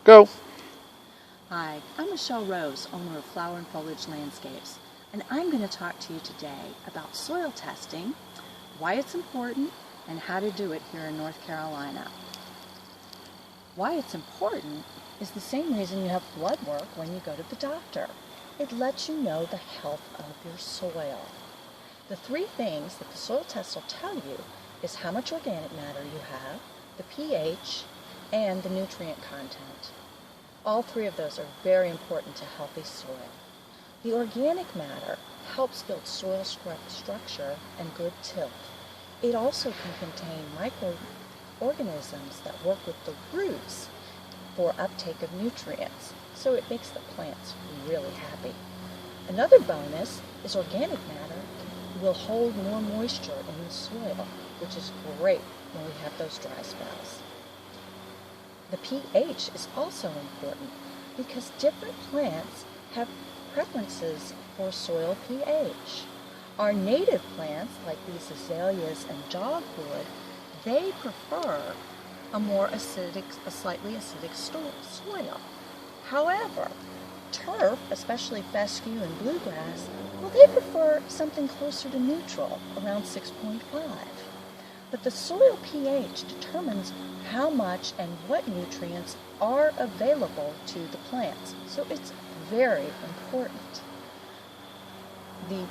Go. Hi, I'm Michelle Rose, owner of Flower and Foliage Landscapes, and I'm going to talk to you today about soil testing, why it's important, and how to do it here in North Carolina. Why it's important is the same reason you have blood work when you go to the doctor. It lets you know the health of your soil. The three things that the soil test will tell you is how much organic matter you have, the pH, and the nutrient content. All three of those are very important to healthy soil. The organic matter helps build soil structure and good tilth. It also can contain microorganisms that work with the roots for uptake of nutrients, so it makes the plants really happy. Another bonus is organic matter will hold more moisture in the soil, which is great when we have those dry spells. The pH is also important because different plants have preferences for soil pH. Our native plants, like these azaleas and dogwood, they prefer a slightly acidic soil. However, turf, especially fescue and bluegrass, well, they prefer something closer to neutral, around 6.5. But the soil pH determines how much and what nutrients are available to the plants. So it's very important. The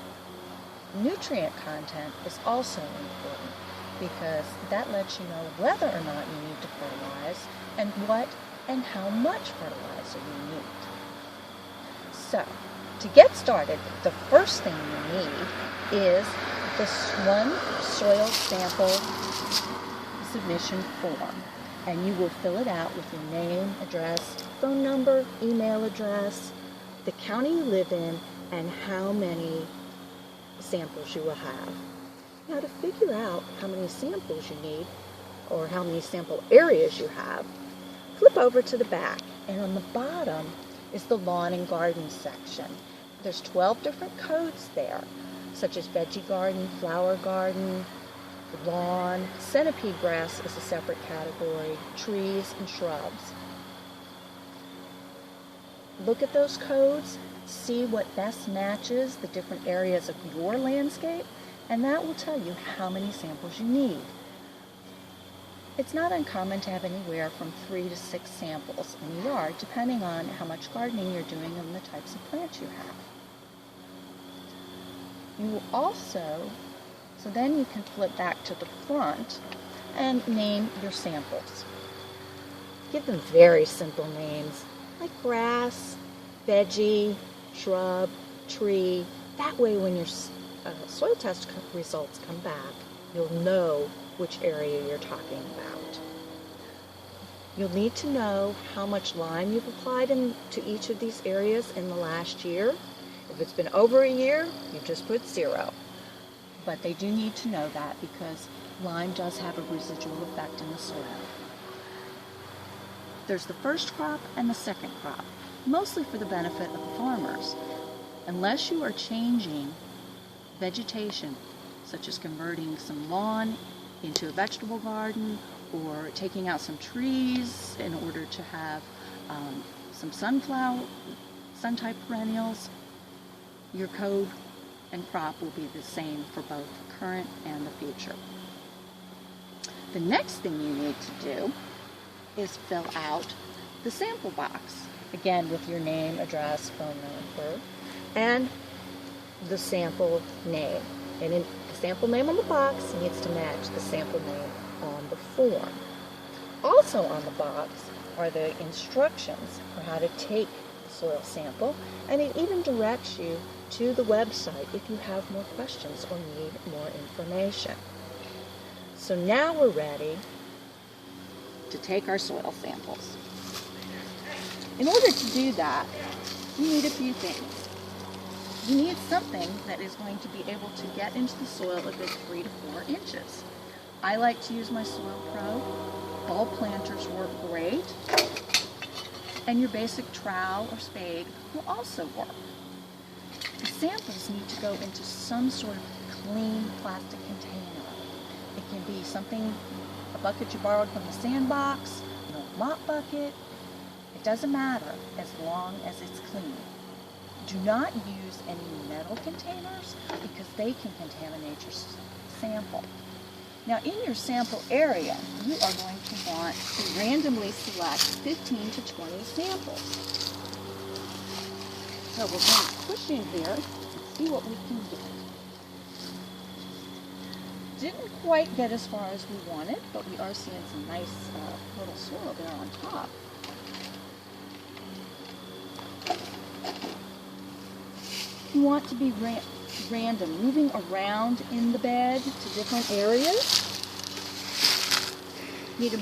nutrient content is also important because that lets you know whether or not you need to fertilize and what and how much fertilizer you need. So, to get started, the first thing you need is this one soil sample submission form, and you will fill it out with your name, address, phone number, email address, the county you live in, and how many samples you will have. Now, to figure out how many samples you need or how many sample areas you have, flip over to the back, and on the bottom is the lawn and garden section. There's 12 different codes there, such as veggie garden, flower garden, lawn. Centipede grass is a separate category, trees and shrubs. Look at those codes, see what best matches the different areas of your landscape, and that will tell you how many samples you need. It's not uncommon to have anywhere from 3 to 6 samples in a yard, depending on how much gardening you're doing and the types of plants you have. You will also, so then you can flip back to the front and name your samples. Give them very simple names, like grass, veggie, shrub, tree. That way when your soil test results come back, you'll know which area you're talking about. You'll need to know how much lime you've applied to each of these areas in the last year. If it's been over a year, you just put 0. But they do need to know that because lime does have a residual effect in the soil. There's the first crop and the second crop, mostly for the benefit of the farmers. Unless you are changing vegetation, such as converting some lawn into a vegetable garden or taking out some trees in order to have some sun-type perennials, your code and crop will be the same for both the current and the future. The next thing you need to do is fill out the sample box, again with your name, address, phone number, and the sample name. And the sample name on the box needs to match the sample name on the form. Also on the box are the instructions for how to take the soil sample, and it even directs you to the website if you have more questions or need more information. So now we're ready to take our soil samples. In order to do that, you need a few things. You need something that is going to be able to get into the soil a good 3 to 4 inches. I like to use my Soil Pro. Ball planters work great. And your basic trowel or spade will also work. The samples need to go into some sort of clean plastic container. It can be something, a bucket you borrowed from the sandbox, an old mop bucket. It doesn't matter as long as it's clean. Do not use any metal containers because they can contaminate your sample. Now in your sample area, you are going to want to randomly select 15 to 20 samples. So we're going to push in here and see what we can get. Didn't quite get as far as we wanted, but we are seeing some nice fertile soil there on top. You want to be random, moving around in the bed to different areas. You need to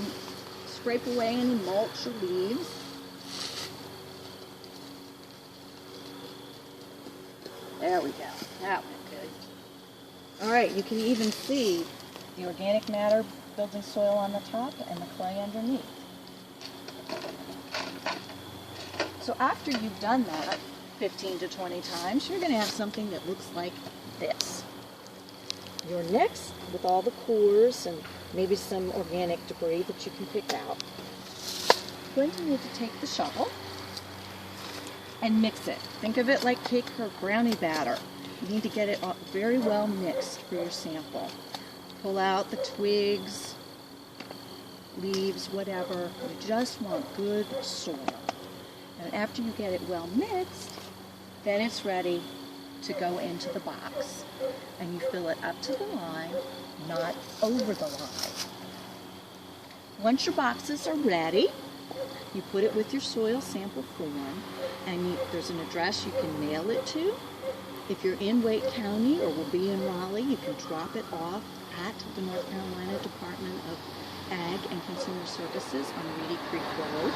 scrape away any mulch or leaves. There we go. That went good. All right, you can even see the organic matter building soil on the top and the clay underneath. So after you've done that 15 to 20 times, you're going to have something that looks like this. You're next, with all the cores and maybe some organic debris that you can pick out, you're going to need to take the shovel and mix it. Think of it like cake or brownie batter. You need to get it very well mixed for your sample. Pull out the twigs, leaves, whatever. You just want good soil. And after you get it well mixed, then it's ready to go into the box. And you fill it up to the line, not over the line. Once your boxes are ready, you put it with your soil sample form, and there's an address you can mail it to. If you're in Wake County or will be in Raleigh, you can drop it off at the North Carolina Department of Ag and Consumer Services on Reedy Creek Road.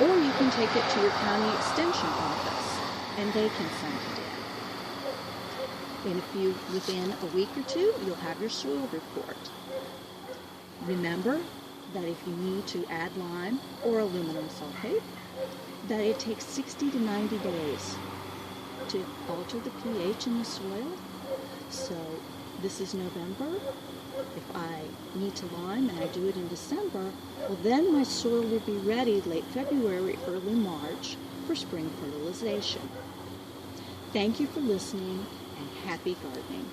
Or you can take it to your county extension office, and they can send it in. Within a week or two, you'll have your soil report. Remember that if you need to add lime or aluminum sulfate, that it takes 60 to 90 days to alter the pH in the soil. So this is November. If I need to lime and I do it in December, well then my soil will be ready late February, early March for spring fertilization. Thank you for listening and happy gardening.